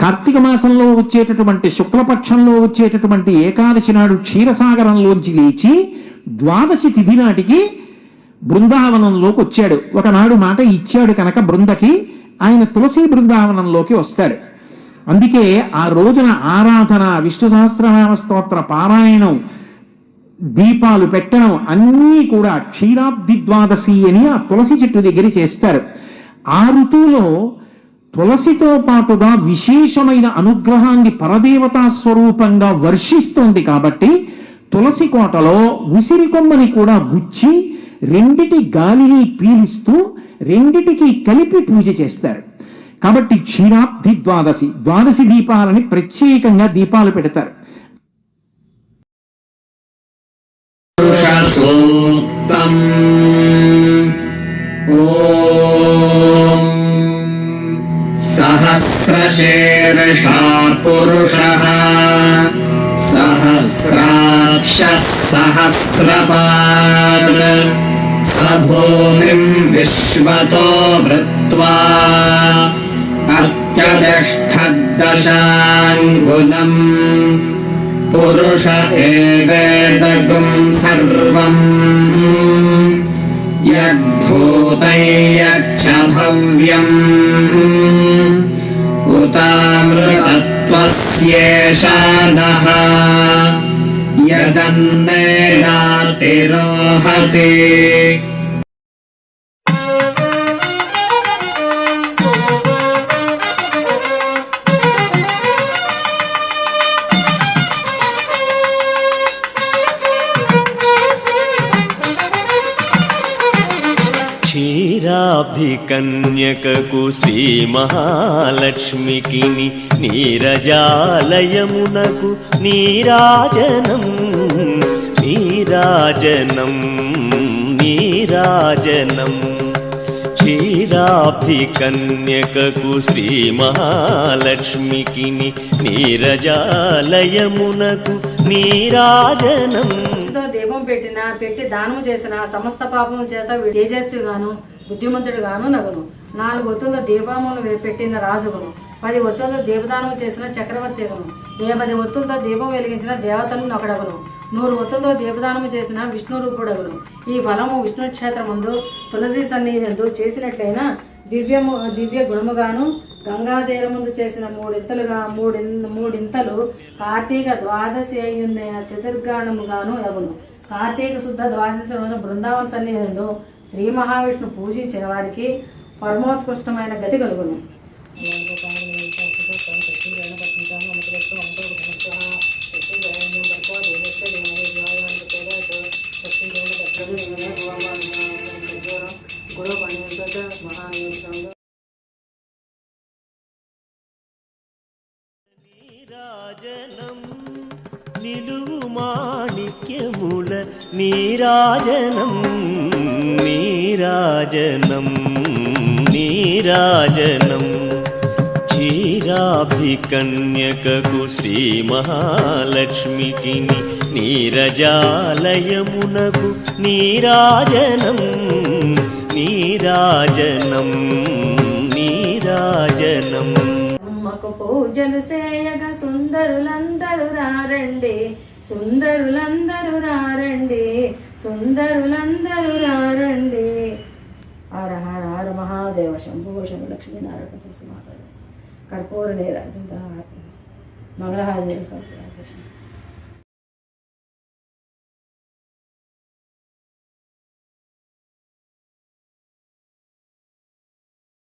కార్తీక మాసంలో వచ్చేటటువంటి శుక్లపక్షంలో వచ్చేటటువంటి ఏకాదశి నాడు క్షీరసాగరంలోంచి లేచి ద్వాదశి తిథి నాటికి బృందావనంలోకి వచ్చాడు. ఒకనాడు మాట ఇచ్చాడు కనుక బృందకి ఆయన తులసి బృందావనంలోకి వస్తాడు. అందుకే ఆ రోజున ఆరాధన, విష్ణు సహస్రనామ స్తోత్ర పారాయణం, దీపాలు పెట్టడం అన్నీ కూడా క్షీరాబ్ది ద్వాదశి అని ఆ తులసి చెట్టు దగ్గర చేస్తారు. ఆ ఋతువులో తులసితో పాటుగా విశేషమైన అనుగ్రహాన్ని పరదేవతా స్వరూపంగా వర్షిస్తోంది కాబట్టి తులసి కోటలో ఉసిరి కొమ్మని కూడా గుచ్చి రెండిటి గాలిని పీలిస్తూ రెండిటికి కలిపి పూజ చేస్తారు. కాబట్టి క్షీరాబ్ది ద్వాదశి, ద్వాదశి దీపాలని ప్రత్యేకంగా దీపాలు పెడతారు. सहस्रशीर्षा पुरुषः सहस्राक्षः सहस्रपात् स भूमिं विश्वतो वृत्वा अत्यतिष्ठद्दशाङ्गुलम् पुरुष एवेदगुं सर्वम् यद्भूतं यच्च भव्यम् उतामृतत्वस्येषा नः यदन्नेनातिरोहति। క్షీరాబ్ధికన్యకకు శ్రీ మహాలక్ష్మికి నీరజాలయమునకు నీరాజనం నీరాజనం నీరాజనం. క్షీరాబ్ధికన్యకకు శ్రీ మహాలక్ష్మికి నీరజాలయమునకు నీరాజనం. దీపం పెట్టి దానం చేసిన సమస్త పాపం చేత తేజస్విగాను బుద్ధిమంతుడుగాను నగును. 4 ఒత్తుల దీపములు పెట్టిన రాజుగును, 10 ఒత్తులతో దీపదానం చేసిన చక్రవర్తిగును, 10 ఒత్తులతో దీపం వెలిగించిన దేవతలు నొకడగును, 100 ఒత్తులతో దీపదానము చేసిన విష్ణు రూపుడగును. ఈ ఫలము విష్ణు క్షేత్రమందు తులసి సన్నిధిందు చేసినట్లయినా దివ్య గుణముగాను, గంగాతీరముందు చేసిన మూడింతలు కార్తీక ద్వాదశి అయ్యుందైన చతుర్గాణముగాను యగును. కార్తీక శుద్ధ ద్వాదశి రోజున బృందావన సన్నిధిందు శ్రీ మహావిష్ణు పూజించిన వారికి పరమోత్కృష్టమైన గతి కలుగును. నీరాజనం నిలువు మాణిక్యముల నీరాజనం నీరాజనం నీరాజనం. క్షీరాబ్ధికన్యకకు శ్రీ మహాలక్ష్మికి నీరజాలయమునకు నీరాజనం నీరాజనం నీరాజనం. పూజలు సేయగా సుందరులందరూ రారండి, సుందరులందరూ రారండి, సుందరులందరూ రారండి. హర హర హర మహాదేవ శంభో శంభు లక్ష్మీనారాయణ తులసి మాత కర్పూర నీరాజంత మంగళహార